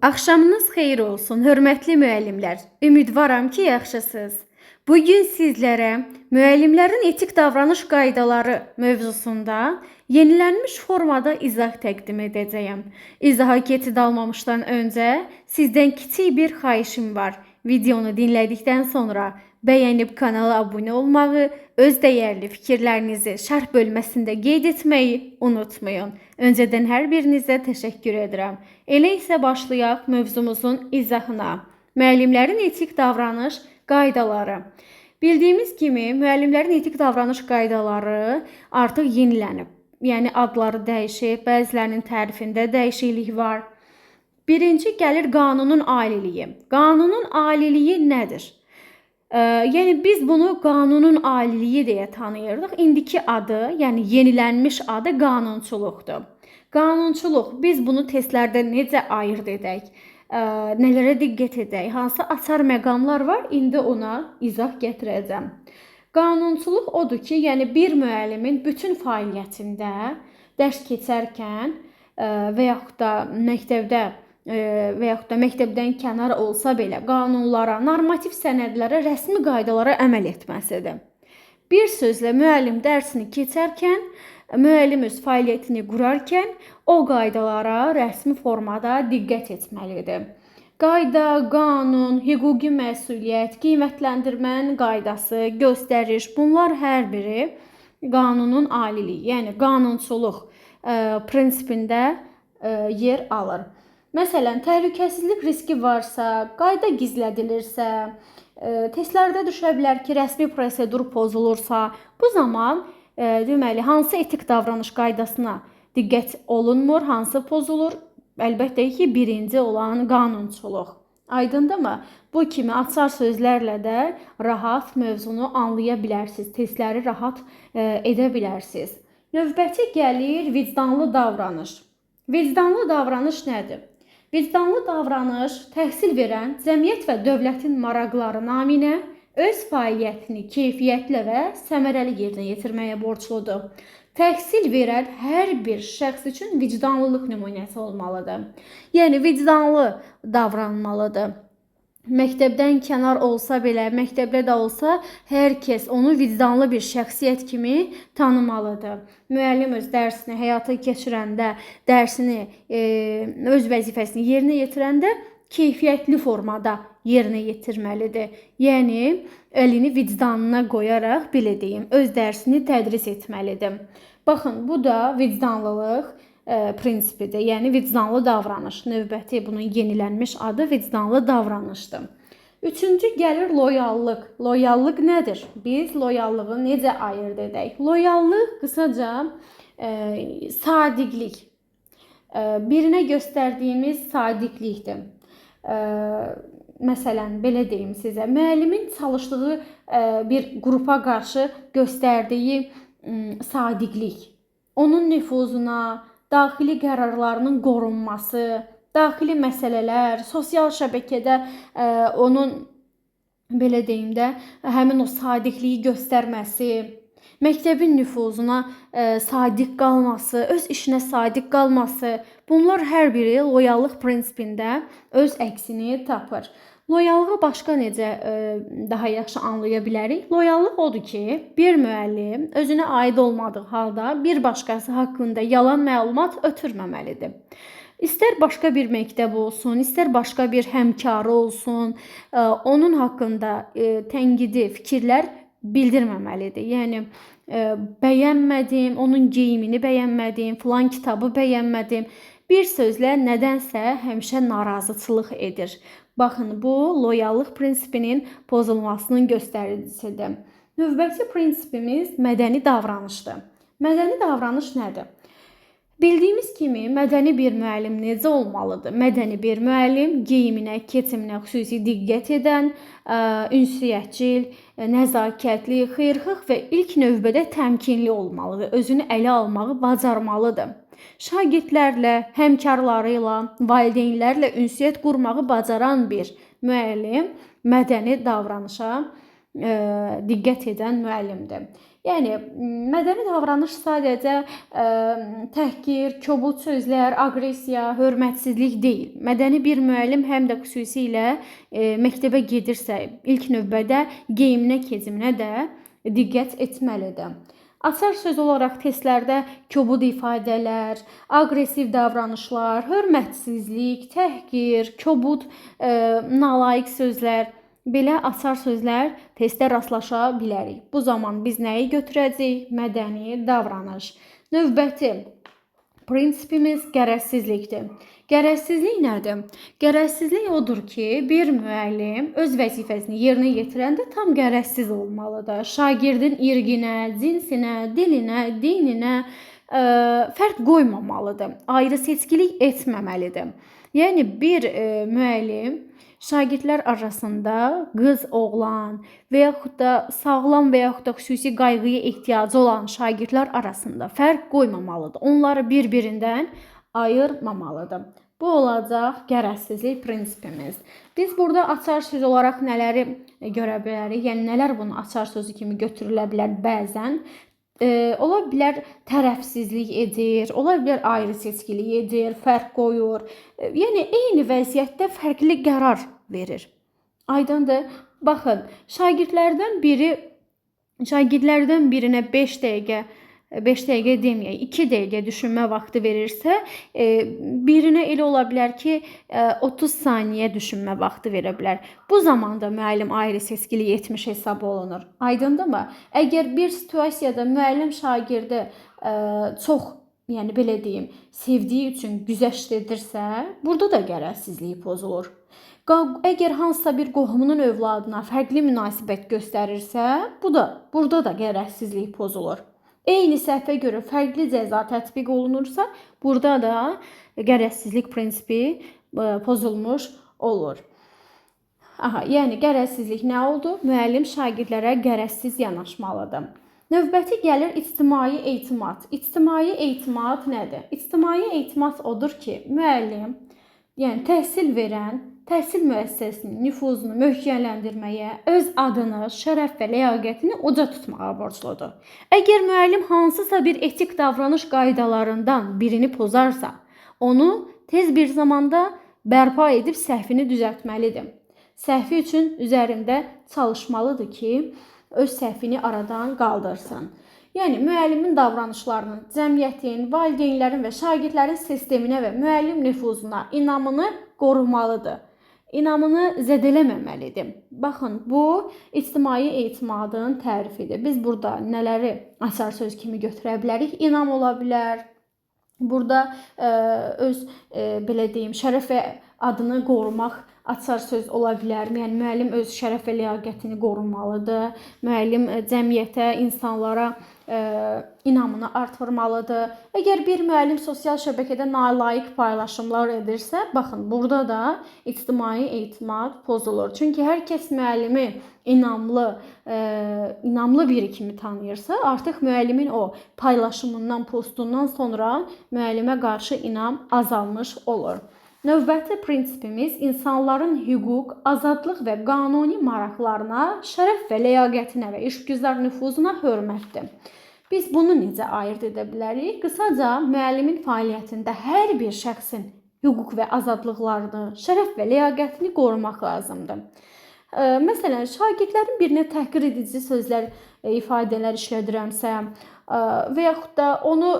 Axşamınız xeyir olsun, hörmətli müəllimlər. Ümidvaram ki, yaxşısınız. Bugün sizlərə müəllimlərin etik davranış qaydaları mövzusunda yenilənmiş formada izah təqdim edəcəyəm. İzaha keçid almamışdan öncə sizdən kiçik bir xahişim var. Videonu dinlədikdən sonra bəyənib kanala abunə olmağı, öz dəyərli fikirlərinizi şərh bölməsində qeyd etməyi unutmayın. Öncədən hər birinizə təşəkkür edirəm. Elə isə başlayaq mövzumuzun izahına. Müəllimlərin etik davranış qaydaları. Bildiyimiz kimi, müəllimlərin etik davranış qaydaları artıq yenilənib. Yəni adları dəyişib, bəzilərinin tərifində dəyişiklik var. Birinci gəlir qanunun aliliyi. Qanunun aliliyi nədir? Yəni biz bunu qanunun aliliyi deyə tanıyırdıq. İndiki adı, yəni yenilənmiş adı qanunçuluqdur. Qanunçuluq, biz bunu testlərdə necə ayırd edək? Nələrə diqqət edək? Hansı açar məqamlar var? İndi ona izah gətirəcəm. Qanunçuluq odur ki, yəni bir müəllimin bütün fəaliyyətində dərs keçərkən və yaxud da məktəbdə və yaxud da məktəbdən kənar olsa belə qanunlara, normativ sənədlərə, rəsmi qaydalara əməl etməsidir. Bir sözlə müəllim dərsini keçərkən, müəllim öz fəaliyyətini qurarkən o qaydalara rəsmi formada diqqət etməlidir. Qayda, qanun, hüquqi məsuliyyət, qiymətləndirmənin qaydası, göstəriş, bunlar hər biri qanunun aliliyi, yəni qanunçuluq prinsipində yer alır. Məsələn, təhlükəsizlik riski varsa, qayda gizlədilirsə, testlərdə düşə bilər ki, rəsmi prosedur pozulursa, bu zaman deməli, hansı etik davranış qaydasına diqqət olunmur, hansı pozulur? Əlbəttə ki, birinci olan qanunçuluq. Aydındırmı? Bu kimi açar sözlərlə də rahat mövzunu anlaya bilərsiniz, testləri rahat edə bilərsiniz. Növbəti gəlir vicdanlı davranış. Vicdanlı davranış nədir? Vicdanlı davranış təhsil verən cəmiyyət və dövlətin maraqları naminə öz fəaliyyətini keyfiyyətli və səmərəli yerinə yetirməyə borcludur. Təhsil verən hər bir şəxs üçün vicdanlılıq nümunəsi olmalıdır. Yəni, vicdanlı davranmalıdır. Məktəbdən kənar olsa belə, məktəbdə də olsa, hər kəs onu vicdanlı bir şəxsiyyət kimi tanımalıdır. Müəllim öz dərsini həyata keçirəndə, dərsini, öz vəzifəsini yerinə yetirəndə keyfiyyətli formada yerinə yetirməlidir. Yəni, əlini vicdanına qoyaraq, belə deyim, öz dərsini tədris etməlidir. Baxın, bu da vicdanlılıq prinsipidir, yəni vicdanlı davranış. Növbəti bunun yenilənmiş adı vicdanlı davranışdır. Üçüncü gəlir loyallıq. Loyallıq nədir? Biz loyallığı necə ayırd edək? Loyallıq qısaca sadiqlik. Birinə göstərdiyimiz sadiqlikdir. Məsələn, belə deyim sizə, müəllimin çalışdığı bir qrupa qarşı göstərdiyi sadiqlik, onun nüfuzuna, daxili qərarlarının qorunması, daxili məsələlər, sosial şəbəkədə onun, belə deyim də, həmin o sadiqliyi göstərməsi, məktəbin nüfuzuna sadiq qalması, öz işinə sadiq qalması, bunlar hər biri loyallıq prinsipində öz əksini tapır. Loyallığı başqa necə daha yaxşı anlaya bilərik? Loyallıq odur ki, bir müəllim özünə aid olmadığı halda bir başqası haqqında yalan məlumat ötürməməlidir. İstər başqa bir məktəb olsun, istər başqa bir həmkarı olsun, onun haqqında tənqidi fikirlər bildirməməlidir. Yəni, bəyənmədim, onun geyimini bəyənmədim, filan kitabı bəyənmədim. Bir sözlə nədənsə həmişə narazıçılıq edir. Baxın, bu loyallıq prinsipinin pozulmasının göstəricisidir. Növbəti prinsipimiz mədəni davranışdır. Mədəni davranış nədir? Bildiyimiz kimi, mədəni bir müəllim necə olmalıdır? Mədəni bir müəllim geyiminə, keçiminə xüsusi diqqət edən, ünsiyyətçil, nəzakətli, xeyirxah və ilk növbədə təmkinli olmalıdır. Özünü ələ almağı bacarmalıdır. Şagirdlərlə, həmkarları ilə, valideynlərlə ünsiyyət qurmağı bacaran bir müəllim mədəni davranışa diqqət edən müəllimdir. Yəni mədəni davranış sadəcə təhqir, kobud sözlər, aqressiya, hörmətsizlik deyil. Mədəni bir müəllim həm də xüsusilə məktəbə gedirsə, ilk növbədə geyiminə, keçiminə də diqqət etməlidir. Açar söz olaraq testlərdə kobud ifadələr, aqressiv davranışlar, hörmətsizlik, təhqir, kobud, nalayiq sözlər, belə açar sözlər testdə rastlaşa bilərik. Bu zaman biz nəyi götürəcəyik? Mədəni davranış. Növbəti prinsipimiz gərəzsizlikdir. Gərəzsizlik nədir? Gərəzsizlik odur ki, bir müəllim öz vəzifəsini yerinə yetirəndə tam gərəzsiz olmalıdır. Şagirdin irqinə, cinsinə, dilinə, dininə fərq qoymamalıdır. Ayrı seçkilik etməməlidir. Yəni bir müəllim şagirdlər arasında qız, oğlan və yaxud da sağlam və yaxud da xüsusi qayğıya ehtiyacı olan şagirdlər arasında fərq qoymamalıdır. Onları bir-birindən ayırmamalıdır. Bu olacaq gərəzsizlik prinsipimiz. Biz burada açar söz olaraq nələri görə bilərik? Yəni nələr bunun açar sözü kimi götürülə bilər bəzən? Ola bilər tərəfsizlik edir, ola bilər ayrı seçkilik edir, fərq qoyur. Yəni eyni vəziyyətdə fərqli qərar verir. Aydındır? Baxın, şagirdlərdən birinə 5 dəqiqə deməyək, 2 dəqiqə düşünmə vaxtı verirsə, birinə elə ola bilər ki, 30 saniyə düşünmə vaxtı verə bilər. Bu zamanda müəllim ayrı seçkilik etmiş hesab olunur. Aydındırmı? Əgər bir situasiyada müəllim şagirdi çox, yəni belə deyim, sevdiyi üçün güzəşt edirsə, burada da gərəzsizlik pozulur. Əgər hansısa bir qohumunun övladına fərqli münasibət göstərirsə, burada da gərəzsizlik pozulur. Eyni səhvə görə fərqli cəza tətbiq olunursa, burada da gərəzsizlik prinsipi pozulmuş olur. Yəni gərəzsizlik nə oldu? Müəllim şagirdlərə gərəzsiz yanaşmalıdır. Növbəti gəlir ictimai etimad. İctimai etimad nədir? İctimai etimad odur ki, müəllim, yəni təhsil verən, təhsil müəssisəsinin nüfuzunu möhkəmləndirməyə, öz adını, şərəf və ləyaqətini uca tutmağa borcludur. Əgər müəllim hansısa bir etik davranış qaydalarından birini pozarsa, onu tez bir zamanda bərpa edib səhvini düzəltməlidir. Səhvi üçün üzərində çalışmalıdır ki, öz səhvini aradan qaldırsın. Yəni müəllimin davranışlarının cəmiyyətin, valideynlərin və şagirdlərin sisteminə və müəllim nüfuzuna inamını qorumalıdır. İnamını zədələməməlidir. Baxın, bu ictimai etimadın tərifidir. Biz burada nələri açar söz kimi götürə bilərik? İnam ola bilər. Burada öz belə deyim, şərəf və adını qorumaq açar söz ola bilər. Yəni müəllim öz şərəf və ləyaqətini qorumalıdır. Müəllim cəmiyyətə, insanlara inamını artırmalıdır. Əgər bir müəllim sosial şəbəkədə nalayiq paylaşımlar edirsə, baxın, burada da ictimai etimad pozulur. Çünki hər kəs müəllimi inamlı biri kimi tanıyırsa, artıq müəllimin o paylaşımından, postundan sonra müəllimə qarşı inam azalmış olur. Növbəti prinsipimiz insanların hüquq, azadlıq və qanuni maraqlarına, şərəf və ləyaqətinə və işgüzar nüfuzuna hörmətdir. Biz bunu necə ayırd edə bilərik? Qısaca, müəllimin fəaliyyətində hər bir şəxsin hüquq və azadlıqlarını, şərəf və ləyaqətini qorumaq lazımdır. Məsələn, şagirdlərin birinə təhqir edici sözlər, ifadələr işlədirəmsə və yaxud da onu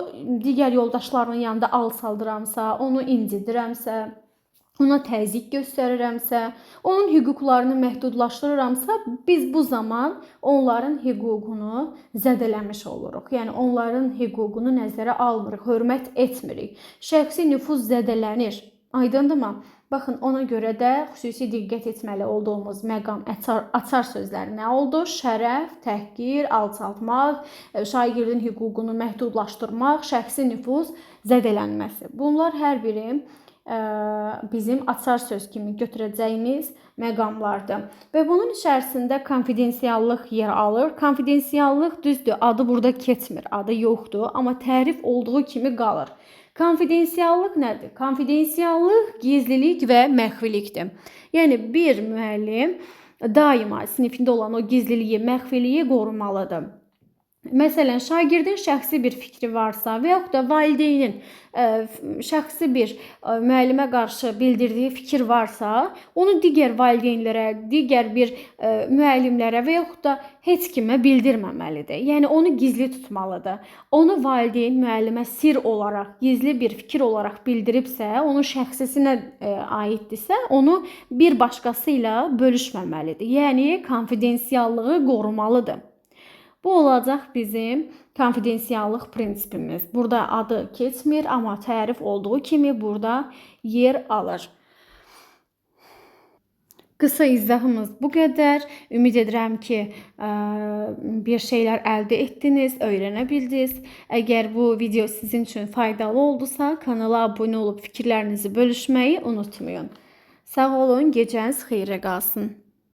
digər yoldaşlarının yanında alçaldıramsa, onu incidirəmsə, ona təzyiq göstərirəmsə, onun hüquqlarını məhdudlaşdırıramsa, biz bu zaman onların hüququnu zədələmiş oluruq. Yəni onların hüququnu nəzərə almırıq, hörmət etmirik. Şəxsi nüfuz zədələnir. Aydındırmı? Baxın, ona görə də xüsusi diqqət etməli olduğumuz məqam açar sözləri nə oldu? Şərəf, təhqir, alçaltmaq, şagirdin hüququnu məhdudlaşdırmaq, şəxsi nüfuz zədələnməsi. Bunlar hər biri bizim açar söz kimi götürəcəyimiz məqamlardır. Və bunun içərisində konfidensiallıq yer alır. Konfidensiallıq düzdür, adı burada keçmir, adı yoxdur, amma tərif olduğu kimi qalır. Konfidensiallıq nədir? Konfidensiallıq gizlilik və məxfilikdir. Yəni bir müəllim daima sinifində olan o gizliliyi, məxfiliyi qorumalıdır. Məsələn, şagirdin şəxsi bir fikri varsa və yaxud da valideynin şəxsi bir müəllimə qarşı bildirdiyi fikir varsa, onu digər valideynlərə, digər bir müəllimlərə və yaxud da heç kimə bildirməməlidir. Yəni onu gizli tutmalıdır. Onu valideyn müəllimə sir olaraq, gizli bir fikir olaraq bildiribsə, onun şəxsisinə aiddirsə, onu bir başqası ilə bölüşməməlidir. Yəni konfidensiallığı qorumalıdır. Bu olacaq bizim konfidensiallıq prinsipimiz. Burada adı keçmir, amma tərif olduğu kimi burada yer alır. Qısa izahımız bu qədər. Ümid edirəm ki, bir şeylər əldə etdiniz, öyrənə bildiniz. Əgər bu video sizin üçün faydalı oldusa, kanala abunə olub fikirlərinizi bölüşməyi unutmayın. Sağ olun, gecəniz xeyrə qalsın.